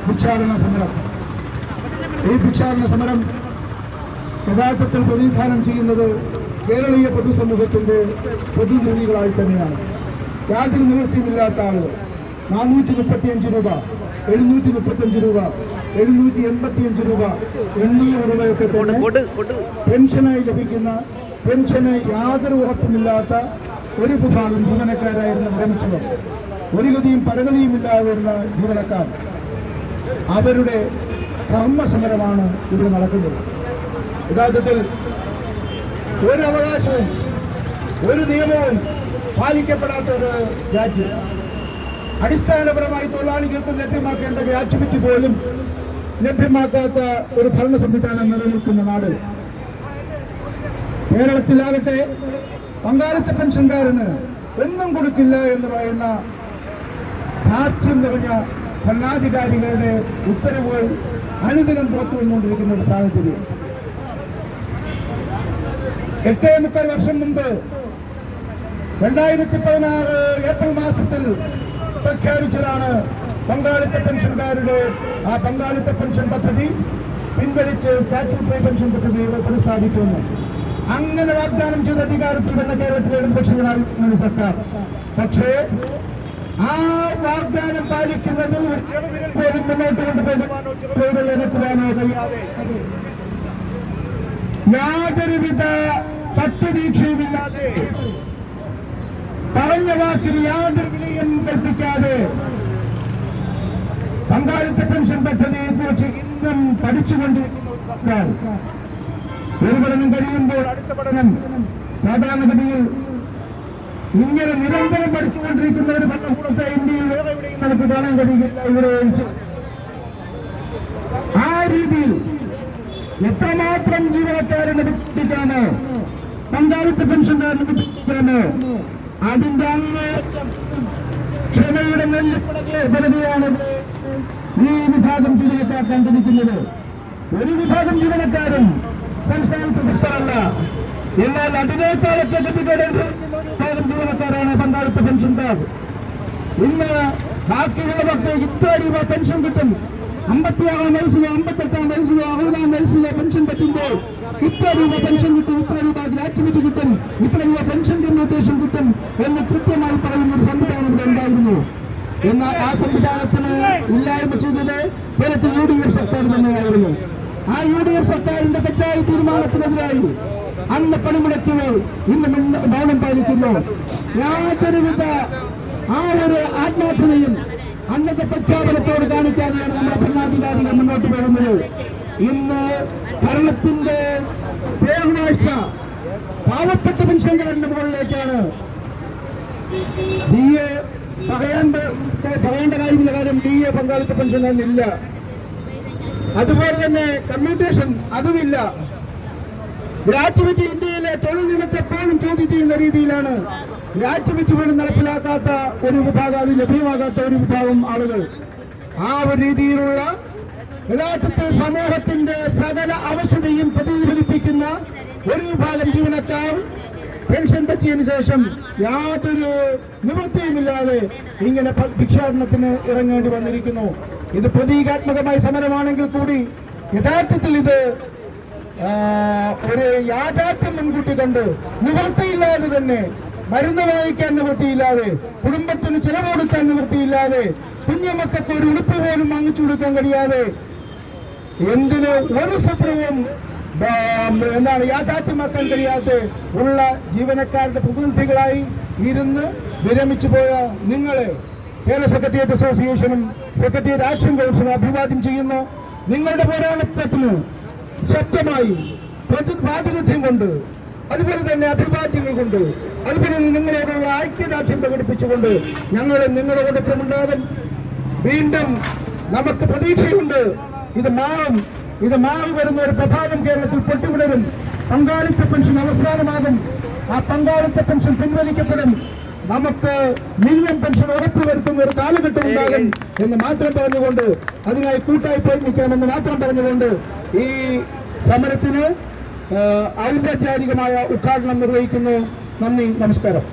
ഭിക്ഷാടന സമരം. ഈ ഭിക്ഷാടന സമരം യഥാർത്ഥത്തിൽ പ്രതിനിധാനം ചെയ്യുന്നത് കേരളീയ പൊതുസമൂഹത്തിന്റെ പൊതുജീവികളായി തന്നെയാണ്. യാതൊരു നിവൃത്തിയുമില്ലാത്ത ആളുകൾ 435 രൂപ, 735 രൂപ, 785 രൂപ, 800 രൂപയൊക്കെ പെൻഷനായി ലഭിക്കുന്ന, പെൻഷന് യാതൊരു ഉറപ്പുമില്ലാത്ത ഒരു വിഭാഗം ജീവനക്കാരായിരുന്നു വിരമിച്ചവർ. ഒരു ഗതിയും പരഗതിയുമില്ലാതെ വരുന്ന ജീവനക്കാർ, അവരുടെ ധർമ്മസമരമാണ് ഇവിടെ നടക്കുന്നത്. യഥാർത്ഥത്തിൽ ഒരു അവകാശവും ഒരു നിയമവും പാലിക്കപ്പെടാത്ത ഒരു രാജ്യം, അടിസ്ഥാനപരമായി തൊഴിലാളികൾക്ക് ലഭ്യമാക്കേണ്ട ഗ്രാറ്റുവിറ്റി പോലും ലഭ്യമാക്കാത്ത ഒരു ഭരണ സംവിധാനം നിലനിൽക്കുന്ന നാട് കേരളത്തിലാകട്ടെ. പങ്കാളിത്ത പെൻഷൻകാരന് ഒന്നും കൊടുക്കില്ല എന്ന് പറയുന്ന ധാർഷ്ട്യം നിറഞ്ഞ ഭരണാധികാരികളുടെ ഉത്തരവുകൾ അനുദിനം പുറത്തു വന്നുകൊണ്ടിരിക്കുന്ന ഒരു സാഹചര്യം. 8.25 വർഷം മുമ്പ് 2016 ഏപ്രിൽ മാസത്തിൽ പ്രഖ്യാപിച്ചതാണ് പങ്കാളിത്ത പെൻഷൻകാരുടെ ആ പങ്കാളിത്ത പെൻഷൻ പദ്ധതി പിൻവലിച്ച് സ്റ്റാറ്റ്യൂട്ടറി പെൻഷൻ പദ്ധതി പുനഃസ്ഥാപിക്കുന്നു. അങ്ങനെ വാഗ്ദാനം ചെയ്ത അധികാരത്തിൽ വന്ന കേരളത്തിലെ ഇടതുപക്ഷ ജനാധിപത്യ സർക്കാർ പക്ഷേ ആ വാഗ്ദാനം പാലിക്കുന്നതിൽ ഒരു ചെറുവിരൽ പോലും മുന്നോട്ട് കൊണ്ടുപോകുവാനോ എനക്കുവാനോ കഴിയാതെ യാതൊരുവിധ തട്ടുവീഴ്ചയുമില്ലാതെ പറഞ്ഞ വാക്കിന് യാതൊരു വിലയും കൽപ്പിക്കാതെ പങ്കാളിത്ത പെൻഷൻ പദ്ധതിയെ കുറിച്ച് ഇന്നും പഠിച്ചുകൊണ്ടിരിക്കുന്ന ഒരു സർക്കാർ. ഒരു പഠനം കഴിയുമ്പോൾ അടുത്ത പഠനം. സാധാരണഗതിയിൽ ഇങ്ങനെ നിരന്തരം പഠിച്ചുകൊണ്ടിരിക്കുന്ന ഒരു ഭരണകൂടത്തെ ഇന്ത്യയിൽ വേറെ എവിടെയും നമുക്ക് കാണാൻ കഴിയില്ല. ഇവിടെ ഒഴിച്ച് ആ രീതിയിൽ എത്രമാത്രം ജീവനക്കാരനെ വിട്ടിട്ടാണ് പങ്കാളിത്ത പെൻഷൻകാരനെ വിട്ടിട്ടാണ് അതിന്റെ അങ്ങേയറ്റം ക്ഷമയുടെ നെല്ലിപ്പടകയാണ് ഈ വിഭാഗം ജീവനക്കാർ കണ്ടിരിക്കുന്നത്. ഒരു വിഭാഗം ജീവനക്കാരും സംസ്ഥാനത്ത് തൃപ്തരല്ല. എന്നാൽ അതിനേക്കാളൊക്കെ ഗതികേട് വിഭാഗം ജീവനക്കാരാണ് പങ്കാളിത്ത പെൻഷൻകാർ. ഇന്ന് ബാക്കിയുള്ളവർക്ക് ഇത്ര രൂപ പെൻഷൻ കിട്ടും. 56 വയസ്സിലോ 58 വയസ്സിലോ 60 വയസ്സിലോ പെൻഷൻ പറ്റുമ്പോൾ ഇത്ര രൂപ പെൻഷൻ കിട്ടും, ഇത്ര രൂപ ഗ്രാറ്റുവിറ്റി കിട്ടും, ഇത്ര രൂപ പെൻഷൻ കമ്മ്യൂട്ടേഷൻ കിട്ടും എന്ന് കൃത്യമായി പറയുന്ന ഒരു സംവിധാനം ഇവിടെ ഉണ്ടായിരുന്നു. എന്നാൽ ആ സംവിധാനത്തിന് ഇല്ലായ്മ ചെയ്തത് കേരളത്തിൽ UDF സർക്കാർ തന്നെയായിരുന്നു. ആ UDF സർക്കാരിന്റെ തെറ്റായ തീരുമാനത്തിനെതിരായി അന്ന് പണിമുടക്കിയവർ ഇന്ന് മൗനം പാലിക്കുന്നു. യാതൊരുവിധ ആ ഒരു ആത്മാർത്ഥതയും അന്നത്തെ പ്രഖ്യാപനത്തോട് കാണിക്കാതെയാണ് നമ്മുടെ ഭരണാധികാരികൾ മുന്നോട്ട് പോകുന്നത്. ഇന്ന് ഭരണത്തിന്റെ തേർവാഴ്ച പാവപ്പെട്ട പെൻഷൻകാരന്റെ മുകളിലേക്കാണ്. DA പറയേണ്ട കാര്യമില്ല, കാര്യം DA പങ്കാളിത്ത പെൻഷൻകാരനില്ല. അതുപോലെ തന്നെ കമ്മ്യൂട്ടേഷൻ അതുമില്ല. ഗ്രാറ്റുവിറ്റി ഇന്ത്യയിലെ തൊഴിൽ നിയമത്തെ എപ്പോഴും ചോദ്യം ചെയ്യുന്ന രീതിയിലാണ് ഗ്രാറ്റുവിറ്റി പോലും നടപ്പിലാക്കാത്ത ഒരു വിഭാഗം, അത് ലഭ്യമാകാത്ത ഒരു വിഭാഗം ആളുകൾ. ആ ഒരു രീതിയിലുള്ള യഥാർത്ഥത്തിൽ സമൂഹത്തിന്റെ സകല അവശതയും പ്രതിഫലിപ്പിക്കുന്ന ഒരു വിഭാഗം ജീവനക്കാർ പെൻഷൻ പറ്റിയതിനു ശേഷം യാതൊരു നിവൃത്തിയുമില്ലാതെ ഇങ്ങനെ ഭിക്ഷാടനത്തിന് ഇറങ്ങേണ്ടി വന്നിരിക്കുന്നു. ഇത് പ്രതീകാത്മകമായ സമരമാണെങ്കിൽ കൂടി യഥാർത്ഥത്തിൽ ഇത് ഒരു യാഥാർത്ഥ്യം മുൻകൂട്ടി കണ്ട് നിവൃത്തിയില്ലാതെ തന്നെ, മരുന്ന് വാങ്ങിക്കാൻ നിവൃത്തിയില്ലാതെ, കുടുംബത്തിന് ചിലവ് കൊടുക്കാൻ നിവൃത്തിയില്ലാതെ, കുഞ്ഞുമക്കൾക്ക് ഒരു ഉടുപ്പ് പോലും വാങ്ങിച്ചു കൊടുക്കാൻ കഴിയാതെ, എന്തിന് ഒരു സ്വപ്നവും യാഥാർത്ഥ്യമാക്കാൻ കഴിയാത്ത ഉള്ള ജീവനക്കാരുടെ പ്രതിനിധികളായി ഇരുന്ന് വിരമിച്ചു പോയ നിങ്ങളെ കേരള സെക്രട്ടേറിയറ്റ് അസോസിയേഷനും സെക്രട്ടേറിയറ്റ് ആക്ഷൻ കൗൺസിലും അഭിവാദ്യം ചെയ്യുന്നു. നിങ്ങളുടെ പോരാട്ടത്തിന് ശക്തമായി പ്രാതിനിധ്യം കൊണ്ട്, അതുപോലെ തന്നെ അഭിവാദ്യങ്ങൾ കൊണ്ട്, അതുപോലെ നിങ്ങളോടുള്ള ഐക്യദാർഢ്യം പ്രകടിപ്പിച്ചുകൊണ്ട് ഞങ്ങൾ നിങ്ങളോടൊപ്പം ഉണ്ടാകും. വീണ്ടും നമുക്ക് പ്രതീക്ഷയുണ്ട്. ഇത് മാറി വരുന്ന ഒരു പ്രഭാതം കേരളത്തിൽ പൊട്ടിവിടരും. പങ്കാളിത്ത പെൻഷൻ അവസാനമാകും. ആ പങ്കാളിത്ത പെൻഷൻ പിൻവലിക്കപ്പെടും. നമുക്ക് മിനിമം പെൻഷൻ ഉറപ്പുവരുത്തുന്ന ഒരു കാലഘട്ടം ഉണ്ടാകും എന്ന് മാത്രം പറഞ്ഞുകൊണ്ട്, അതിനായി കൂട്ടായി പ്രയത്നിക്കാമെന്ന് മാത്രം പറഞ്ഞുകൊണ്ട് ഈ സമരത്തിന് ഔപചാരികമായ ഉദ്ഘാടനം നിർവഹിക്കുന്നു. നന്ദി, നമസ്കാരം.